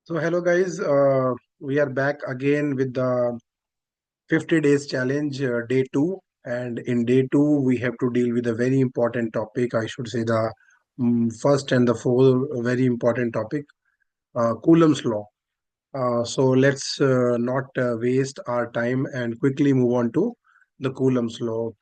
So hello guys, we are back again with the 50 days challenge, day 2. And in day 2 we have to deal with a very important topic. I should say the first and the four very important topic, Coulomb's law. So let's not waste our time and quickly move on to the Coulomb's law.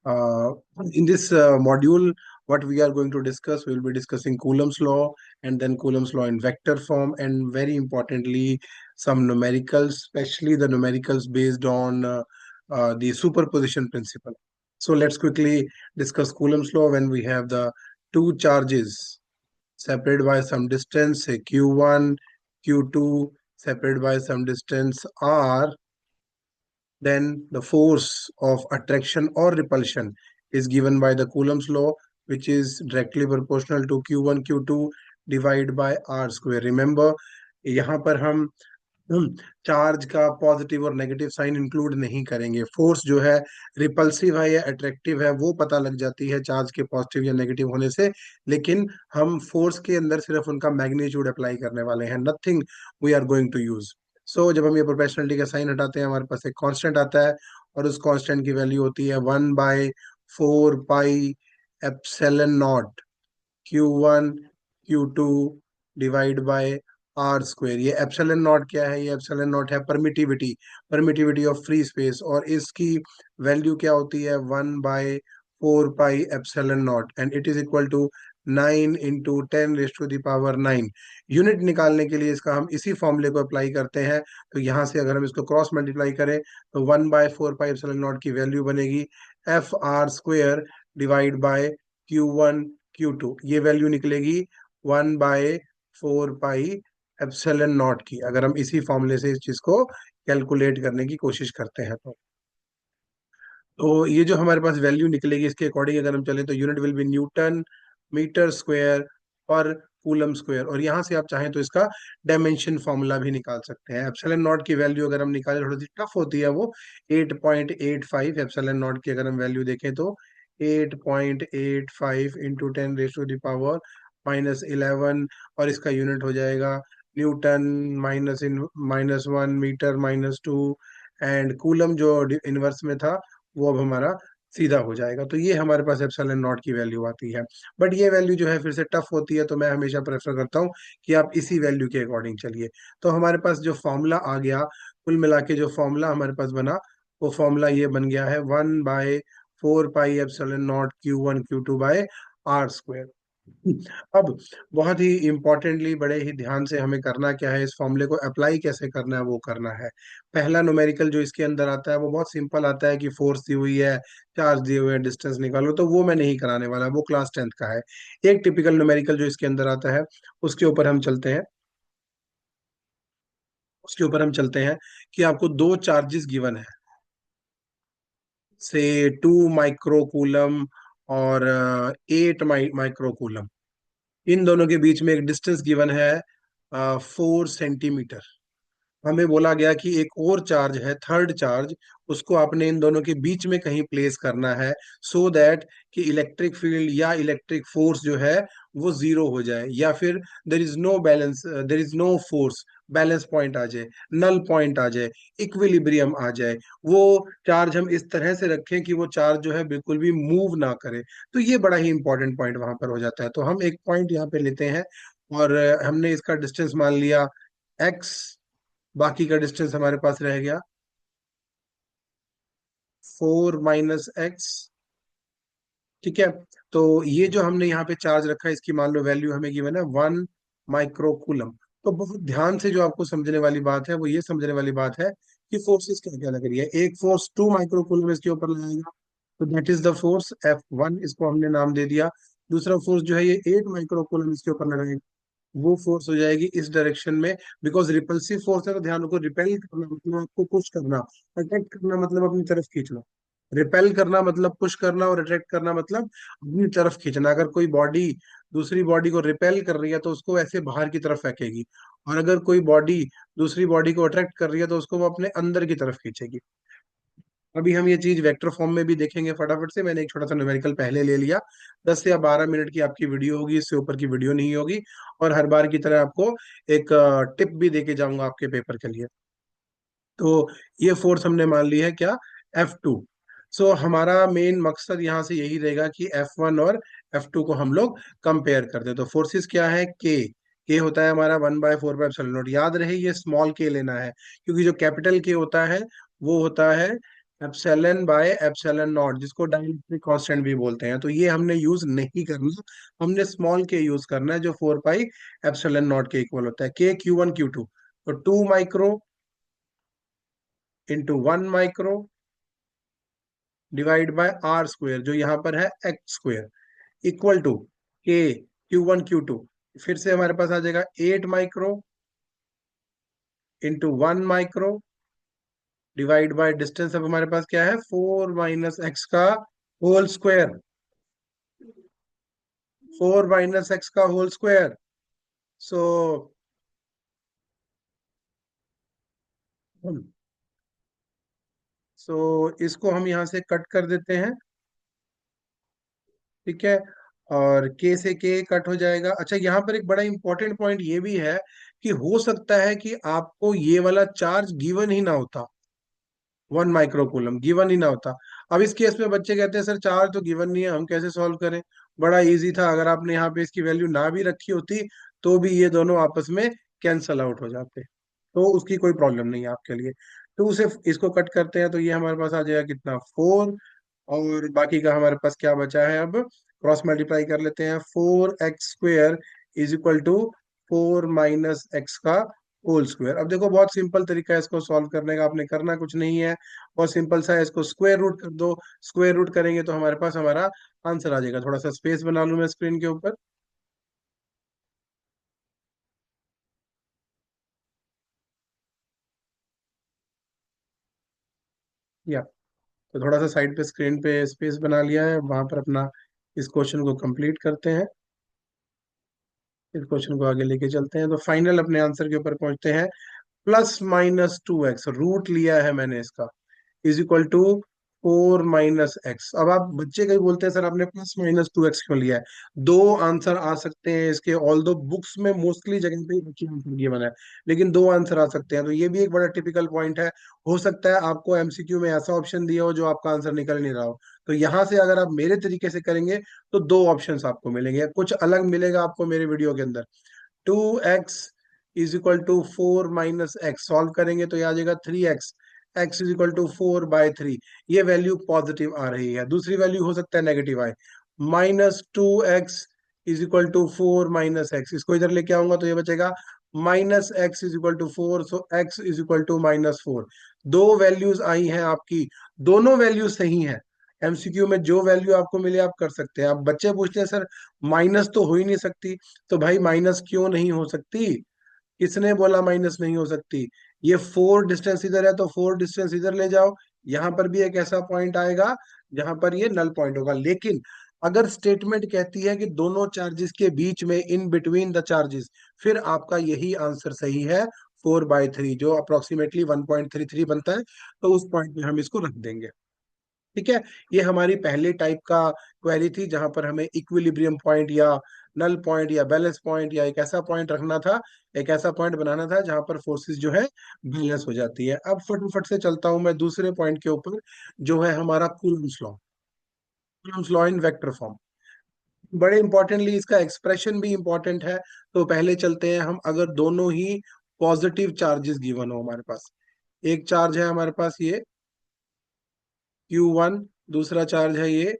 Uh, in this module, what we are going to discuss, we will be discussing Coulomb's law and then Coulomb's law in vector form, and very importantly, some numericals, especially the numericals based on the superposition principle. So let's quickly discuss Coulomb's law when we have the two charges separated by some distance, say q1, q2, separated by some distance r, then the force of attraction or repulsion is given by the Coulomb's law, which is directly proportional to q1 q2 divided by r square. Remember, यहाँ पर हम charge का positive और negative sign include नहीं करेंगे। Force जो है repulsive है या अट्रैक्टिव है वो पता लग जाती है चार्ज के पॉजिटिव या नेगेटिव होने से, लेकिन हम फोर्स के अंदर सिर्फ उनका मैग्नीट्यूड अप्लाई करने वाले हैं, nothing we are going to use. So जब हम ये प्रोपोर्शनलिटी का साइन हटाते हैं हमारे पास एक कांस्टेंट आता है, और उस कांस्टेंट की वैल्यू होती है 1/4 pi epsilon naught Q1 Q2 divide by R square. ये एप्सिलॉन नॉट क्या है? ये एप्सिलॉन नॉट है permittivity, permittivity of free space, और इसकी वैल्यू क्या होती है? 1/4 pi epsilon naught, and it is equal to 9 × 10⁻⁹ unit निकालने के लिए इसका हम इसी फॉर्मूले को अप्लाई करते हैं। तो यहाँ से अगर हम इसको क्रॉस मल्टीप्लाई करें तो 1/4 पाई एप्सिलॉन नॉट की वैल्यू बनेगी FR² divide by Q1 Q2। ये वैल्यू निकलेगी 1/4 पाई एप्सिलॉन नॉट की, अगर हम इसी फॉर्मूले से इस चीज को कैलकुलेट करने की कोशिश करते हैं तो ये जो हमारे पास वैल्यू निकलेगी इसके अकॉर्डिंग अगर हम चले तो unit will be newton metre square पर कूलम स्क्वायर। और यहाँ से आप चाहें तो इसका डायमेंशन फॉर्मूला भी निकाल सकते हैं। एप्सिलॉन नॉट की वैल्यू अगर हम निकालें, थोड़ी सी टफ होती है वो, 8.85 एप्सिलॉन नॉट की अगर हम वैल्यू देखें तो 8.85 इंटू 10⁻⁻11, और इसका यूनिट हो जाएगा न्यूटन -1 मीटर -2, एंड कूलम जो इनवर्स में था वो अब हमारा सीधा हो जाएगा। तो ये हमारे पास एप्सिलॉन नॉट की वैल्यू आती है। बट ये वैल्यू जो है फिर से टफ होती है, तो मैं हमेशा प्रेफर करता हूँ कि आप इसी वैल्यू के अकॉर्डिंग चलिए। तो हमारे पास जो फॉर्मूला आ गया, कुल मिला के जो फॉर्मूला हमारे पास बना, वो फॉर्मूला ये बन गया है 1/4 pi epsilon naught Q1 Q2 by R square. अब बहुत ही इंपॉर्टेंटली, बड़े ही ध्यान से हमें करना क्या है, इस फॉर्मूले को अप्लाई कैसे करना है वो करना है। पहला न्यूमेरिकल जो इसके अंदर आता है वो बहुत सिंपल आता है कि फोर्स दी हुई है, चार्ज दिए हुए हैं, डिस्टेंस निकालो, तो वो मैं नहीं कराने वाला, वो क्लास 10th का है। एक टिपिकल न्यूमेरिकल जो इसके अंदर आता है उसके ऊपर हम चलते हैं। उसके ऊपर हम चलते हैं कि आपको दो चार्जेस गिवन है, से 2 माइक्रोकूलम और 8 माइक्रोकूलम। इन दोनों के बीच में एक डिस्टेंस गिवन है 4 सेंटीमीटर। हमें बोला गया कि एक और चार्ज है, थर्ड चार्ज, उसको आपने इन दोनों के बीच में कहीं प्लेस करना है, सो दैट कि इलेक्ट्रिक फील्ड या इलेक्ट्रिक फोर्स जो है वो जीरो हो जाए, या फिर there is no balance, there is no force, balance point आ जाए, नल पॉइंट आ जाए, इक्विलिब्रियम आ जाए। वो चार्ज हम इस तरह से रखें कि वो चार्ज जो है बिल्कुल भी मूव ना करे। तो ये बड़ा ही इंपॉर्टेंट पॉइंट वहां पर हो जाता है। तो हम एक पॉइंट यहाँ पे लेते हैं, और हमने इसका डिस्टेंस मान लिया x, बाकी का डिस्टेंस हमारे पास रह गया 4 - x। ठीक है, तो ये जो हमने यहाँ पे चार्ज रखा है इसकी मान लो वैल्यू हमें गिवन है 1 माइक्रोकूलम। तो बहुत ध्यान से जो आपको समझने वाली बात है वो ये समझने वाली बात है कि फोर्सेस क्या क्या लग रही है। एक फोर्स 2 माइक्रोकूलम इसके ऊपर लगाएगा, तो that is the force F1, इसको हमने नाम दे दिया। दूसरा फोर्स जो है ये 8 माइक्रोकूलम इसके ऊपर लगाएगा, वो फोर्स हो जाएगी इस डायरेक्शन में, बिकॉज रिपल्सिव फोर्स है। तो ध्यान रखो, रिपेल करना मतलब आपको पुश करना, अट्रैक्ट करना मतलब अपनी तरफ खींचना। रिपेल करना मतलब पुश करना, और अट्रैक्ट करना मतलब अपनी तरफ खींचना। अगर कोई बॉडी दूसरी बॉडी को रिपेल कर रही है तो उसको ऐसे बाहर की तरफ फेंकेगी, और अगर कोई बॉडी दूसरी बॉडी को अट्रैक्ट कर रही है तो उसको वो अपने अंदर की तरफ खींचेगी। अभी हम ये चीज वेक्टर फॉर्म में भी देखेंगे फटाफट से। मैंने एक छोटा सा न्यूमेरिकल पहले ले लिया। 10 से 12 मिनट की आपकी वीडियो होगी, इससे ऊपर की वीडियो नहीं होगी। और हर बार की तरह आपको एक टिप भी देके जाऊंगा आपके पेपर के लिए। तो ये फोर्स हमने मान ली है क्या, F2। सो हमारा मेन मकसद यहाँ से यही रहेगा कि F1 और F2 को हम लोग कंपेयर कर दे। तो फोर्सेस क्या है, के होता है हमारा 1/4 पाई एप्सिलॉन नॉट। याद रहे ये स्मॉल के लेना है, क्योंकि जो कैपिटल के होता है वो होता है एप्सिलॉन/एप्सिलॉन नॉट, जिसको डाइलेक्ट्रिक कांस्टेंट भी बोलते हैं। तो ये हमने यूज नहीं करना, हमने स्मॉल के यूज करना है, जो 4 पाई एप्सिलॉन नॉट के इक्वल होता है। के Q1 Q2, तो 2 micro into 1 micro divide bye R² जो यहाँ पर है x², इक्वल टू के Q1 Q2। फिर से हमारे पास आ जाएगा 8 micro into 1 micro divide by distance. अब हमारे पास क्या है, 4 - x का होल स्क्वायर, 4 - x का होल स्क्वायर। सो सो इसको हम यहाँ से कट कर देते हैं, ठीक है। और के से के कट हो जाएगा। अच्छा, यहाँ पर एक बड़ा इंपॉर्टेंट पॉइंट ये भी है कि हो सकता है कि आपको ये वाला चार्ज गिवन ही ना होता, 1 माइक्रो कूलम गिवन ही ना होता। अब इस केस में बच्चे कहते हैं सर चार्ज तो गिवन नहीं है, हम कैसे सॉल्व करें। बड़ा इजी था, अगर आपने यहाँ पे इसकी वैल्यू ना भी रखी होती तो भी ये दोनों आपस में कैंसल आउट हो जाते, तो उसकी कोई प्रॉब्लम नहीं है आपके लिए। टू से इसको कट करते हैं तो ये हमारे पास आ जाएगा कितना, 4। और बाकी का हमारे पास क्या बचा है, अब क्रॉस मल्टीप्लाई कर लेते हैं। 4x² is equal to 4 - x का होल स्क्वायर। अब देखो बहुत सिंपल तरीका है इसको सॉल्व करने का, आपने करना कुछ नहीं है, बहुत सिंपल सा है। इसको स्क्वायर रूट कर दो, स्क्वायर रूट करेंगे तो हमारे पास हमारा आंसर आ जाएगा। थोड़ा सा स्पेस बना लूं मैं स्क्रीन के ऊपर, या तो थोड़ा सा साइड पे स्क्रीन पे स्पेस बना लिया है, वहां पर अपना इस क्वेश्चन को कंप्लीट करते हैं। इस क्वेश्चन को आगे लेके चलते हैं, तो फाइनल अपने आंसर के ऊपर पहुंचते हैं। +-2x रूट लिया है मैंने इसका, इज इक्वल टू 4 - x। अब आप बच्चे कहीं बोलते हैं सर आपने +-2x क्यों लिया है। दो आंसर आ सकते हैं इसके, ऑल दो बुक्स में मोस्टली जगह पे एक ही आंसर ये बना है, लेकिन दो आंसर आ सकते हैं, तो ये भी एक बड़ा टिपिकल पॉइंट है। हो सकता है आपको एमसीक्यू में ऐसा ऑप्शन दिया हो जो आपका आंसर निकल नहीं रहा हो, तो यहाँ से अगर आप मेरे तरीके से करेंगे तो दो ऑप्शंस आपको मिलेंगे, कुछ अलग मिलेगा आपको मेरे वीडियो के अंदर। 2x is equal to 4 - x, solve करेंगे तो ये आ जाएगा 3x, x is equal to 4/3। ये वैल्यू पॉजिटिव आ रही है, दूसरी वैल्यू हो सकता है नेगेटिव आए। -2x is equal to 4 - x, इसको इधर लेके आऊंगा तो ये बचेगा -x is equal to 4, so x is equal to -4। दो वैल्यूज आई हैं आपकी, दोनों वैल्यू सही हैं। एमसीक्यू में जो वैल्यू आपको मिले आप कर सकते हैं। अब बच्चे पूछते हैं सर माइनस तो हो ही नहीं सकती, तो भाई माइनस क्यों नहीं हो सकती, किसने बोला माइनस नहीं हो सकती। ये 4 डिस्टेंस इधर है तो 4 डिस्टेंस इधर ले जाओ, यहां पर भी एक ऐसा पॉइंट आएगा जहां पर ये नल पॉइंट होगा। लेकिन अगर स्टेटमेंट कहती है कि दोनों चार्जेस के बीच में, इन बिटवीन द चार्जेस, फिर आपका यही आंसर सही है, 4/3, जो अप्रोक्सीमेटली 1.33 बनता है। तो उस पॉइंट में हम इसको रख देंगे, ठीक है। ये हमारी पहले टाइप का क्वेरी थी, जहां पर हमें इक्विलिब्रियम पॉइंट या नल पॉइंट या बैलेंस पॉइंट या एक ऐसा पॉइंट रखना था, एक ऐसा पॉइंट बनाना था जहां पर फोर्सेस जो है बैलेंस हो जाती है। अब फटाफट से चलता हूं मैं दूसरे पॉइंट के ऊपर, जो है हमारा Coulomb's law. Coulomb's law in vector form, बड़े इंपॉर्टेंटली इसका एक्सप्रेशन भी इंपॉर्टेंट है। तो पहले चलते हैं हम, अगर दोनों ही पॉजिटिव चार्जेस गिवन हो हमारे पास, एक चार्ज है हमारे पास ये Q1, दूसरा चार्ज है ये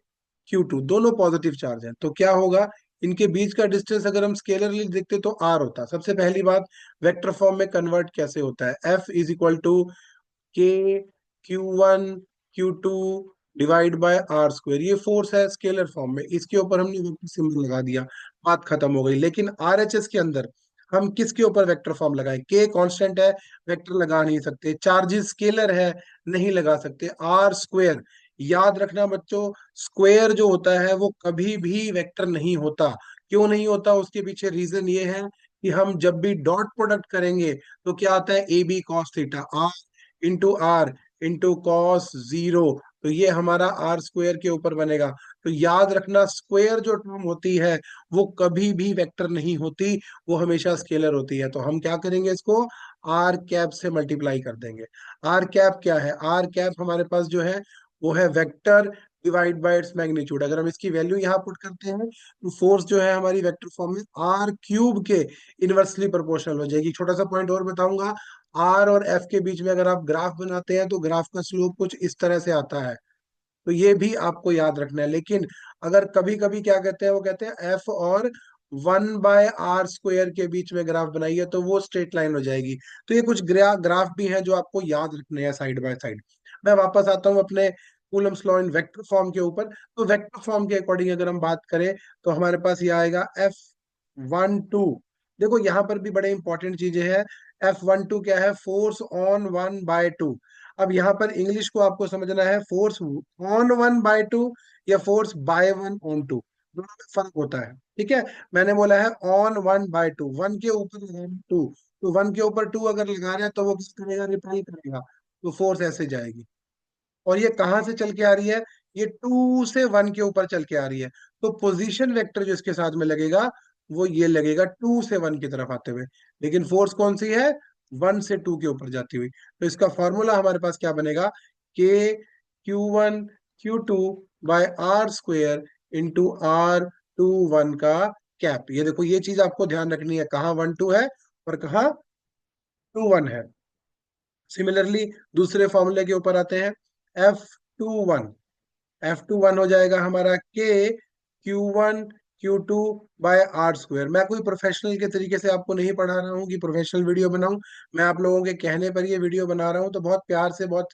Q2, दोनों पॉजिटिव चार्ज हैं, तो क्या होगा, इनके बीच का डिस्टेंस अगर हम स्केलरली देखते तो r होता। सबसे पहली बात, वेक्टर फॉर्म में कन्वर्ट कैसे होता है, F इज इक्वल टू के Q1 Q2 divide bye R²। ये फोर्स है स्केलर फॉर्म में, इसके ऊपर हमने वेक्टर सिंबल लगा दिया, बात खत्म हो गई। लेकिन RHS के अंदर हम किसके ऊपर वेक्टर फॉर्म लगाएं, के कांस्टेंट है, वेक्टर लगा नहीं सकते। चार्जेस स्केलर है, नहीं लगा सकते। R², याद रखना बच्चों, स्क्वायर जो होता है वो कभी भी वेक्टर नहीं होता। क्यों नहीं होता, उसके पीछे रीजन ये है कि हम जब भी डॉट प्रोडक्ट करेंगे तो क्या आता है, AB cos थीटा, R into R, into cos zero, तो ये हमारा आर स्क्वायर के ऊपर बनेगा। तो याद रखना, स्क्वायर जो टर्म होती है वो कभी भी वेक्टर नहीं होती, वो हमेशा स्केलर होती है। तो हम क्या करेंगे, इसको आर कैप से मल्टीप्लाई कर देंगे। आर कैप क्या है, आर कैप हमारे पास जो है वो है vector divide by its magnitude. अगर हम इसकी वैल्यू यहाँ पुट करते हैं तो फोर्स जो है हमारी वेक्टर फॉर्म में आर क्यूब के इनवर्सली प्रोपोर्शनल हो जाएगी। छोटा सा पॉइंट और बताऊंगा, आर और एफ के बीच में अगर आप ग्राफ बनाते हैं तो ग्राफ का स्लोप कुछ इस तरह से आता है, तो ये भी आपको याद रखना है। लेकिन अगर कभी कभी क्या कहते हैं, वो कहते हैं एफ और 1/r² के बीच में ग्राफ बनाइए तो वो स्ट्रेट लाइन हो जाएगी। तो ये कुछ ग्राफ भी हैं जो आपको याद रखने हैं साइड बाय साइड। मैं वापस आता हूँ अपने Coulomb's law in vector form के ऊपर। तो वेक्टर फॉर्म के अकॉर्डिंग अगर हम बात करें तो हमारे पास ये आएगा F12। देखो यहाँ पर भी बड़े इंपॉर्टेंट चीजें हैं। F12 क्या है, फोर्स ऑन 1/2। अब यहाँ पर इंग्लिश को आपको समझना है, फोर्स ऑन 1/2 या फोर्स बाय 1/2, दोनों में फर्क होता है। ठीक है, मैंने बोला है ऑन 1/2, वन के ऊपर लगा टू, तो वन के ऊपर टू अगर लगा रहे हैं तो वो किस करेगा, रिपेल करेगा, तो फोर्स ऐसे जाएगी। और ये कहाँ से चल के आ रही है, ये टू से वन के ऊपर चल के आ रही है। तो पोजीशन वेक्टर जो इसके साथ में लगेगा वो ये लगेगा टू से वन की तरफ आते हुए। लेकिन फोर्स कौन सी है, वन से टू के ऊपर जाती हुई। तो इसका फॉर्मूला हमारे पास क्या बनेगा, के Q1 Q2/r² इंटू R21 का कैप। ये देखो, ये चीज आपको ध्यान रखनी है, कहाँ 1 2 है और कहाँ 2 1 है। सिमिलरली दूसरे फॉर्मूले के ऊपर आते हैं, F21। F21 हो जाएगा हमारा के Q1 Q2/r²। मैं कोई प्रोफेशनल के तरीके से आपको नहीं पढ़ा रहा हूँ कि प्रोफेशनल वीडियो बनाऊं, मैं आप लोगों के कहने पर ये वीडियो बना रहा हूँ। तो बहुत प्यार से, बहुत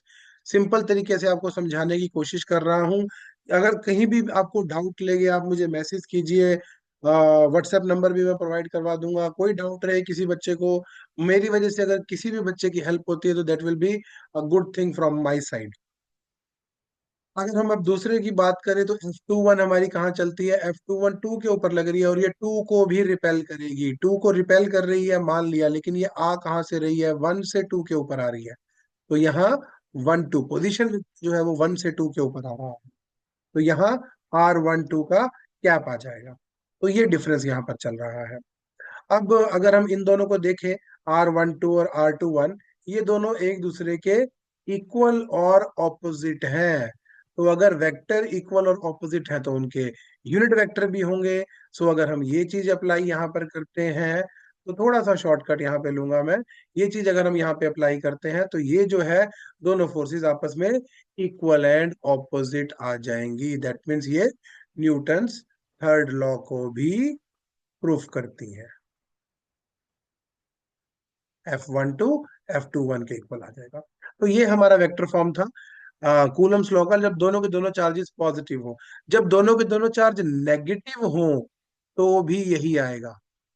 सिंपल तरीके से आपको समझाने की कोशिश कर रहा हूँ। अगर कहीं भी आपको डाउट लगे आप मुझे मैसेज कीजिए, व्हाट्सएप नंबर भी मैं प्रोवाइड करवा दूंगा। कोई डाउट रहे किसी बच्चे को, मेरी वजह से अगर किसी भी बच्चे की हेल्प होती है तो that will be a good thing from my side. अगर हम अब दूसरे की बात करें तो F21 हमारी कहाँ चलती है, F21 टू के ऊपर लग रही है और ये टू को भी रिपेल करेगी। टू को रिपेल कर रही है मान लिया, लेकिन ये आ कहाँ से रही है, वन से टू के ऊपर आ रही है। तो यहाँ 1 2 पोजिशन जो है वो वन से टू के ऊपर आ रहा है, तो यहाँ R12 का कैप आ जाएगा। तो ये डिफरेंस यहाँ पर चल रहा है। अब अगर हम इन दोनों को देखें, R12 और R21, ये दोनों एक दूसरे के इक्वल और ऑपोजिट हैं। तो अगर वेक्टर इक्वल और ऑपोजिट है तो उनके यूनिट वेक्टर भी होंगे। सो अगर हम ये चीज अप्लाई यहाँ पर करते हैं, तो थोड़ा सा शॉर्टकट यहाँ पे लूंगा मैं। ये चीज अगर हम यहाँ पे अप्लाई करते हैं तो ये जो है दोनों फोर्सेस आपस में इक्वल एंड ऑपोजिट आ जाएंगी। दैट मीन्स ये न्यूटन्स थर्ड लॉ को भी प्रूफ करती है। F12 F21 के इक्वल आ जाएगा। तो ये हमारा वेक्टर फॉर्म था कूलम्स लॉ का, जब दोनों के दोनों चार्जेस पॉजिटिव हो। जब दोनों के दोनों चार्ज नेगेटिव हो तो भी यही आएगा,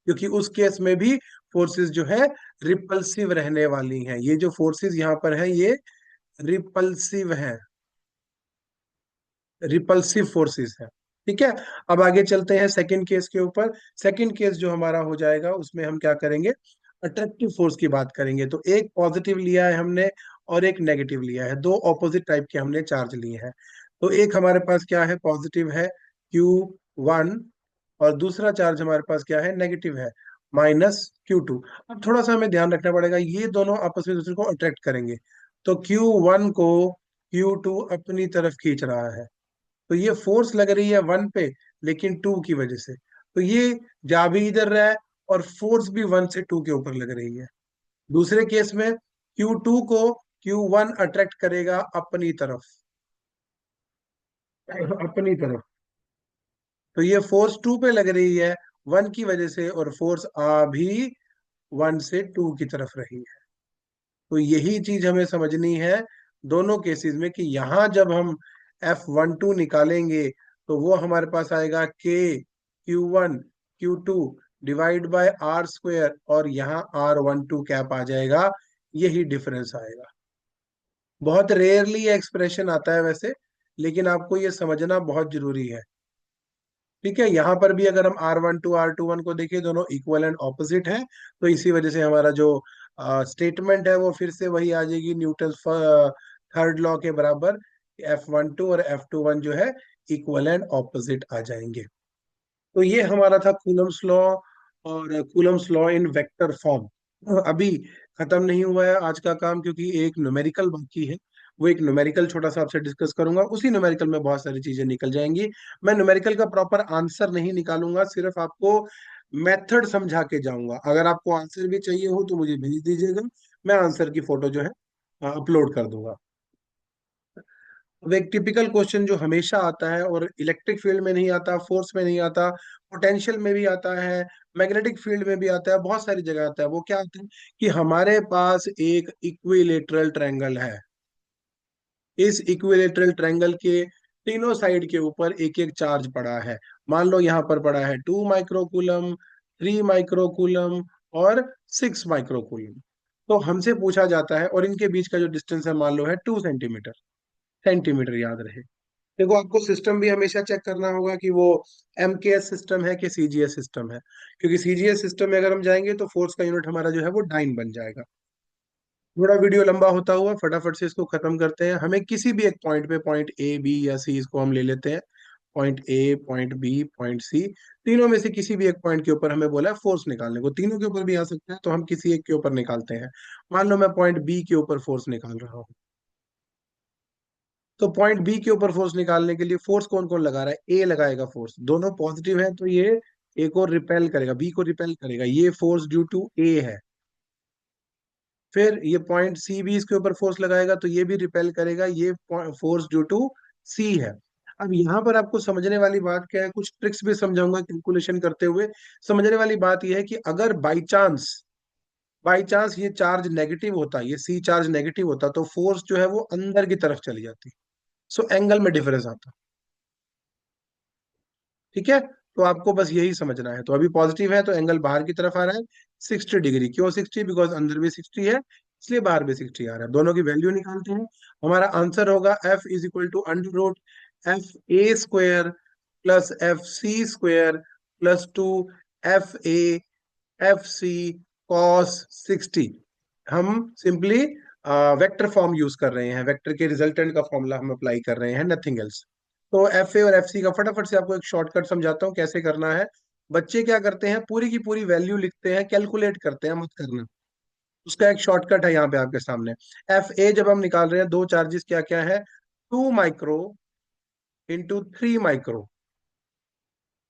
क्योंकि उस केस में भी फोर्सेस जो है रिपल्सिव रहने वाली हैं। ये जो फोर्सेस यहाँ पर हैं ये रिपल्सिव हैं, रिपल्सिव फोर्सेस हैं। ठीक है, अब आगे चलते हैं सेकंड केस के ऊपर। सेकंड केस जो हमारा हो जाएगा उसमें हम क्या करेंगे, अट्रैक्टिव फोर्स की बात करेंगे। तो एक पॉजिटिव लिया है हमने और एक नेगेटिव लिया है, दो ऑपोजिट टाइप के हमने चार्ज लिए हैं। तो एक हमारे पास क्या है, पॉजिटिव है Q1, और दूसरा चार्ज हमारे पास क्या है, नेगेटिव है -Q2। अब थोड़ा सा हमें ध्यान रखना पड़ेगा, ये दोनों आपस में दूसरे को अट्रैक्ट करेंगे। तो Q1 को Q2 अपनी तरफ खींच रहा है, तो ये फोर्स लग रही है वन पे लेकिन टू की वजह से, तो ये जा भी इधर रहा है और फोर्स भी वन से टू के ऊपर लग रही है। दूसरे केस में Q2 को Q1 अट्रैक्ट करेगा अपनी तरफ, अपनी तरफ। तो ये फोर्स टू पे लग रही है वन की वजह से, और फोर्स आ भी वन से टू की तरफ रही है। तो यही चीज हमें समझनी है दोनों केसेस में, कि यहां जब हम F12 निकालेंगे तो वो हमारे पास आएगा K Q1 Q2 divide bye R², और यहाँ R12 कैप आ जाएगा। यही डिफरेंस आएगा। बहुत रेयरली ये एक्सप्रेशन आता है वैसे, लेकिन आपको ये समझना बहुत जरूरी है। ठीक है, यहाँ पर भी अगर हम R12 R21 को देखें, दोनों इक्वल एंड ऑपोजिट हैं, तो इसी वजह से हमारा जो स्टेटमेंट है वो फिर से वही आ जाएगी, न्यूटन थर्ड लॉ के बराबर F12 और F21 जो है इक्वल एंड ऑपोजिट आ जाएंगे। तो ये हमारा था कूलम्स लॉ और Coulomb's law in vector form. अभी खत्म नहीं हुआ है आज का काम, क्योंकि एक न्यूमेरिकल बाकी है। वो एक न्यूमेरिकल छोटा सा आपसे डिस्कस करूंगा, उसी न्यूमेरिकल में बहुत सारी चीजें निकल जाएंगी। मैं न्यूमेरिकल का प्रॉपर आंसर नहीं निकालूंगा, सिर्फ आपको मेथड समझा के जाऊंगा। अगर आपको आंसर भी चाहिए हो तो मुझे भेज दीजिएगा, मैं आंसर की फोटो जो है अपलोड कर दूंगा। अब एक टिपिकल क्वेश्चन जो हमेशा आता है और इलेक्ट्रिक फील्ड में नहीं आता, फोर्स में नहीं आता, पोटेंशियल में भी आता है, मैग्नेटिक फील्ड में भी आता है, बहुत सारी जगह आता है। वो क्या आता है कि हमारे पास एक इक्विलेटरल ट्रायंगल है। इस इक्विलेटरल ट्रायंगल के तीनों साइड के ऊपर एक एक चार्ज पड़ा है। मान लो यहाँ पर पड़ा है 2 माइक्रोकूलम, 3 माइक्रोकूलम और 6 माइक्रोकूलम। तो हमसे पूछा जाता है, और इनके बीच का जो डिस्टेंस है मान लो है 2 सेंटीमीटर। सेंटीमीटर याद रहे। देखो, आपको सिस्टम भी हमेशा चेक करना होगा कि वो एमकेएस सिस्टम है कि सीजीएस सिस्टम है, क्योंकि सीजीएस सिस्टम में अगर हम जाएंगे तो फोर्स का यूनिट हमारा जो है वो डाइन बन जाएगा। थोड़ा वीडियो लंबा होता हुआ फटाफट से इसको खत्म करते हैं। हमें किसी भी एक पॉइंट पे, पॉइंट ए बी या सी, इसको हम ले लेते हैं। Point A, point B, point C, तीनों में से किसी भी एक पॉइंट के ऊपर हमें बोला है फोर्स निकालने को। तीनों के ऊपर भी आ सकता है, तो हम किसी एक के ऊपर निकालते हैं। मान लो मैं पॉइंट बी के ऊपर फोर्स निकाल रहा हूँ। तो पॉइंट बी के ऊपर फोर्स निकालने के लिए फोर्स कौन कौन लगा रहा है? ए लगाएगा फोर्स, दोनों पॉजिटिव है तो ये ए को रिपेल करेगा, बी को रिपेल करेगा, ये फोर्स ड्यू टू ए है। फिर ये पॉइंट सी भी इसके ऊपर फोर्स लगाएगा तो ये भी रिपेल करेगा, ये फोर्स ड्यू टू सी है। अब यहाँ पर आपको समझने वाली बात क्या है, कुछ ट्रिक्स भी समझाऊंगा कैलकुलेशन करते हुए। समझने वाली बात यह है कि अगर बाई चांस ये चार्ज नेगेटिव होता, ये सी चार्ज नेगेटिव होता, तो फोर्स जो है वो अंदर की तरफ चली जाती। सो एंगल में डिफरेंस आता। ठीक है, तो आपको बस यही समझना है। तो अभी पॉजिटिव है तो एंगल बाहर की तरफ आ रहा है 60 डिग्री। क्यों 60? बिकॉज अंदर भी 60 है, इसलिए बाहर भी 60 आ रहा है। दोनों की वैल्यू निकालते हैं। हमारा आंसर होगा F is equal to under root F A² plus FC² plus 2 FA FC cos 60। हम सिंपली वेक्टर फॉर्म यूज कर रहे हैं, वेक्टर के रिजल्टेंट का फॉर्मूला हम अप्लाई कर रहे हैं, नथिंग एल्स। तो FA और FC का फटाफट से आपको एक शॉर्टकट समझाता हूँ कैसे करना है। बच्चे क्या करते हैं, पूरी की पूरी वैल्यू लिखते हैं, कैलकुलेट करते हैं, मत करना। उसका एक शॉर्टकट है यहाँ पे आपके सामने। FA जब हम निकाल रहे हैं, दो चार्जेस क्या क्या है, 2 micro into 3 micro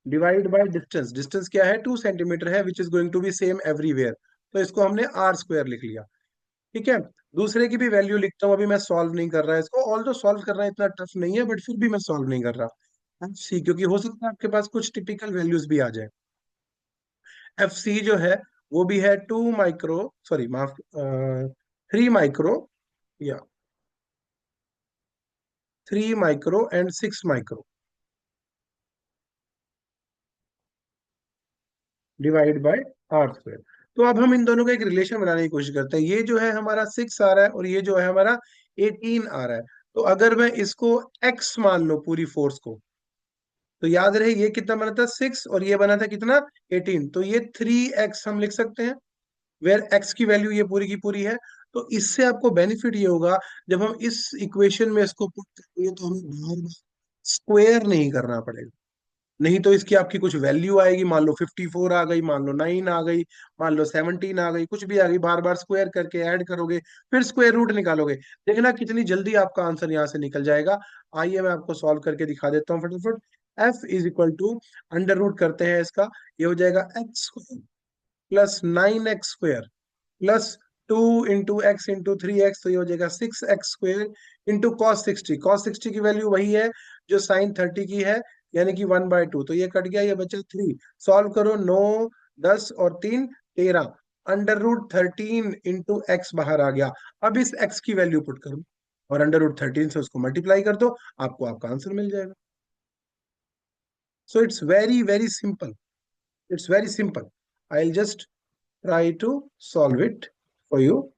divide by distance. Distance क्या है, 2 सेंटीमीटर है, which is going to be same everywhere. तो इसको हमने R² लिख लिया। ठीक है, दूसरे की भी वैल्यू लिखता हूँ। अभी मैं सॉल्व नहीं कर रहा है इसको, ऑल तो सॉल्व करना इतना टफ नहीं है, बट फिर भी मैं सॉल्व नहीं कर रहा। FC, क्योंकि हो सकता है आपके पास कुछ टिपिकल वैल्यूज भी आ जाए। FC जो है वो भी है 2 माइक्रो, सॉरी माफ, 3 माइक्रो, या 3 micro and 6 micro divide bye R²। तो अब हम इन दोनों का एक रिलेशन बनाने की कोशिश करते हैं। ये जो है हमारा 6 आ रहा है और ये जो है हमारा 18 आ रहा है। तो अगर मैं इसको x मान लो पूरी फोर्स को, तो याद रहे ये कितना बना था 6 और ये बना था कितना 18, तो ये 3x हम लिख सकते हैं, वेयर x की वैल्यू ये पूरी की पूरी है। तो इससे आपको बेनिफिट ये होगा, जब हम इस इक्वेशन में इसको पुट करेंगे तो हमें बार बार स्क्वायर नहीं करना पड़ेगा। नहीं तो इसकी आपकी कुछ वैल्यू आएगी, मान लो 54 आ गई, मान लो 9 आ गई, मान लो 17 आ गई, कुछ भी आ गई, बार बार स्क्वायर करके ऐड करोगे, फिर स्क्वायर रूट निकालोगे। देखना कितनी जल्दी आपका आंसर यहाँ से निकल जाएगा। आइए मैं आपको सॉल्व करके दिखा देता हूँ फटाफट। F is equal to under root करते हैं इसका, ये हो जाएगा x² plus 9x² plus 2 into x into 3x, तो ये हो जाएगा 6x² इंटू कॉस 60। कॉस 60 की वैल्यू वही है जो साइन 30 की है, यानी कि 1/2। तो ये कट गया, ये बचा 3। सॉल्व करो, 9, 10 और 3 13, अंडर रूट 13 इंटू x बाहर आ गया। अब इस x की वैल्यू पुट करो और अंडर रूट 13 से उसको मल्टीप्लाई कर दो, आपको आपका आंसर मिल जाएगा। So it's very very simple, it's very simple. I will just try to solve it for you।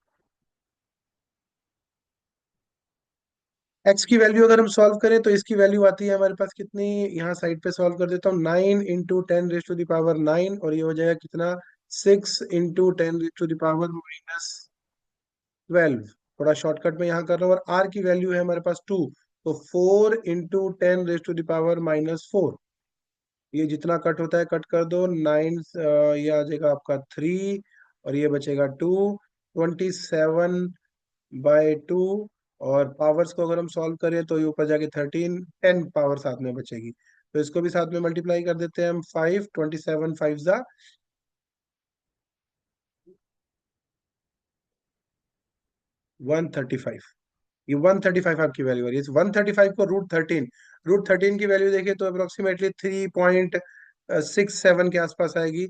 x की वैल्यू अगर हम सॉल्व करें तो इसकी वैल्यू आती है हमारे पास कितनी, यहाँ साइड पे सॉल्व कर देता हूँ, 9 into 10 raise to the power 9, और ये हो जाएगा कितना, 6 into 10 raise to the power -12। थोड़ा शॉर्टकट में यहाँ कर रहा हूँ, और आर की वैल्यू है हमारे पास 2, तो 4 × 10⁻⁴ ये जितना कट होता है कट कर दो, 9 ये आ जाएगा आपका 3, और ये बचेगा 2, 27/2, और पावर्स को अगर हम सॉल्व करें तो ये ऊपर जाके 10 पावर साथ में बचेगी, तो इसको भी साथ में मल्टीप्लाई कर देते हैं हम। 5, 27 5 जा 135। ये 135 आपकी वैल्यू आ रही है। 135 को रूट थर्टीन की वैल्यू देखें तो अप्रोक्सीमेटली 3.67 के आसपास आएगी।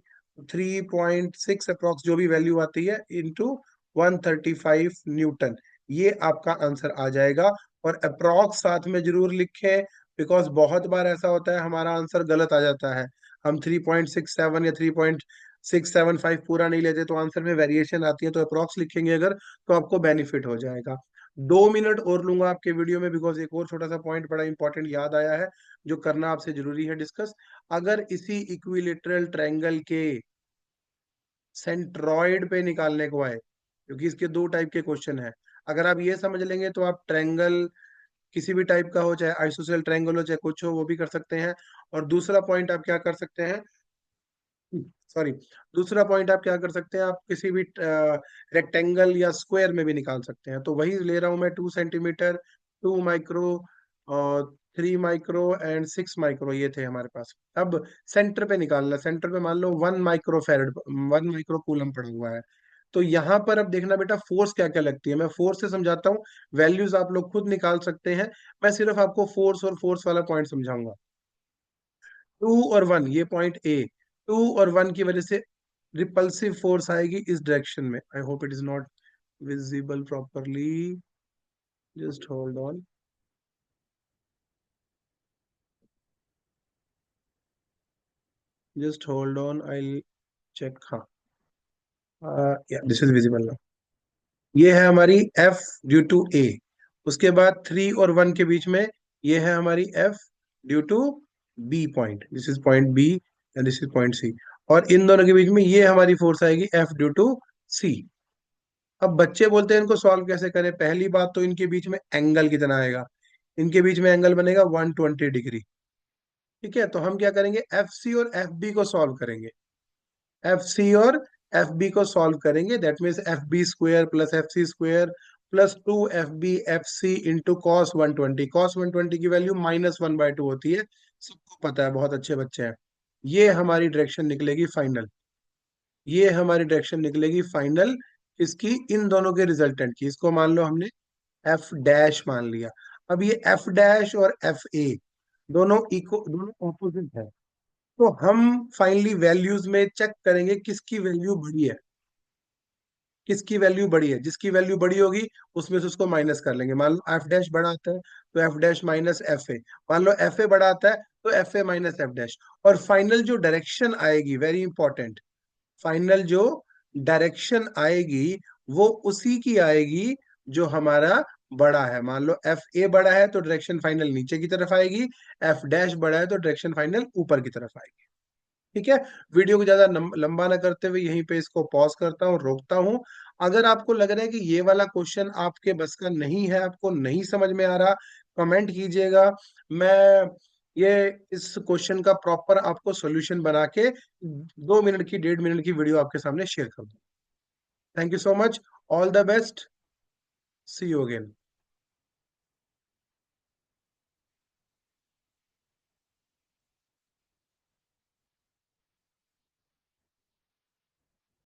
3.6 अप्रोक्स जो भी वैल्यू आती है इंटू 135 न्यूटन, ये आपका आंसर आ जाएगा। और अप्रोक्स साथ में जरूर लिखें, बिकॉज बहुत बार ऐसा होता है हमारा आंसर गलत आ जाता है। हम 3.67 या 3.675 पूरा नहीं लेते तो आंसर में वेरिएशन आती है, तो अप्रोक्स लिखेंगे अगर, तो आपको बेनिफिट हो जाएगा। 2 मिनट और लूंगा आपके वीडियो में, बिकॉज एक और छोटा सा पॉइंट बड़ा इंपॉर्टेंट याद आया है जो करना आपसे जरूरी है डिस्कस। अगर इसी इक्विलेटरल ट्रायंगल के सेंट्रॉइड पे निकालने को आए, क्योंकि इसके दो टाइप के क्वेश्चन है, अगर आप ये समझ लेंगे तो आप ट्रायंगल किसी भी टाइप का हो, चाहे आइसोसेल ट्रायंगल हो चाहे कुछ हो, वो भी कर सकते हैं। और दूसरा पॉइंट आप क्या कर सकते हैं, सॉरी, दूसरा पॉइंट आप क्या कर सकते हैं, आप किसी भी रेक्टेंगल या स्क्वायर में भी निकाल सकते हैं। तो वही ले रहा हूं मैं, 2 सेंटीमीटर, 2 माइक्रो, और 3 माइक्रो एंड 6 माइक्रो, ये थे हमारे पास। अब सेंटर पे निकालना, सेंटर पे मान लो 1 माइक्रो फैरड, 1 माइक्रो कूलम पड़ा हुआ है। तो यहाँ पर अब देखना बेटा फोर्स क्या क्या लगती है, मैं फोर्स से समझाता हूँ, वैल्यूज आप लोग खुद निकाल सकते हैं। मैं सिर्फ आपको फोर्स और फोर्स वाला पॉइंट समझाऊंगा। 2 और 1, ये पॉइंट ए, 2 और 1 की वजह से रिपल्सिव फोर्स आएगी इस डायरेक्शन में। I hope it is not visible properly, just hold on, just hold on, I check. हाँ, yeah this is visible now. ये है हमारी एफ ड्यू टू ए, उसके बाद 3 और 1 के बीच में ये है हमारी F due to B point, this is point B and this is point C. और इन दोनों के बीच में ये हमारी फोर्स आएगी एफ ड्यू टू सी। अब बच्चे बोलते हैं इनको सॉल्व कैसे करें। पहली बात तो इनके बीच में एंगल कितना आएगा, इनके बीच में एंगल बनेगा 120 डिग्री। ठीक है, तो हम क्या करेंगे, एफ सी और एफ बी को सॉल्व करेंगे। एफ सी और एफ बी को सॉल्व करेंगे, that means FB² plus FC² plus 2 FB FC into cos 120। cos 120 की वैल्यू -1/2 होती है, सबको पता है, बहुत अच्छे बच्चे हैं। ये हमारी डायरेक्शन निकलेगी फाइनल, ये हमारी डायरेक्शन निकलेगी फाइनल इसकी, इन दोनों के रिजल्टेंट की। इसको मान लो हमने एफ डैश मान लिया। अब ये एफ डैश और एफ ए दोनों इको, दोनों ऑपोजिट है, तो हम फाइनली वैल्यूज में चेक करेंगे किसकी वैल्यू बड़ी है, किसकी वैल्यू बड़ी है। जिसकी वैल्यू बड़ी होगी उसमें से उसको माइनस कर लेंगे। मान लो एफ डैश बड़ा आता है तो F dash minus F A, मान लो एफ ए बड़ा आता है तो F A minus F dash. और फाइनल जो डायरेक्शन आएगी, वेरी इंपॉर्टेंट, फाइनल जो डायरेक्शन आएगी वो उसी की आएगी जो हमारा बड़ा है। मान लो एफ ए बड़ा है तो डायरेक्शन फाइनल नीचे की तरफ आएगी, एफ डैश बड़ा है तो डायरेक्शन फाइनल ऊपर की तरफ आएगी। ठीक है, वीडियो को ज्यादा लंबा ना करते हुए यहीं पे इसको पॉज करता हूँ, रोकता हूँ। अगर आपको लग रहा है कि ये वाला क्वेश्चन आपके बस का नहीं है, आपको नहीं समझ में आ रहा, कमेंट कीजिएगा। मैं ये इस क्वेश्चन का प्रॉपर आपको सॉल्यूशन बना के 2 मिनट की 1.5 मिनट की वीडियो आपके सामने शेयर कर दूँ। Thank you so much, all the best, see you again.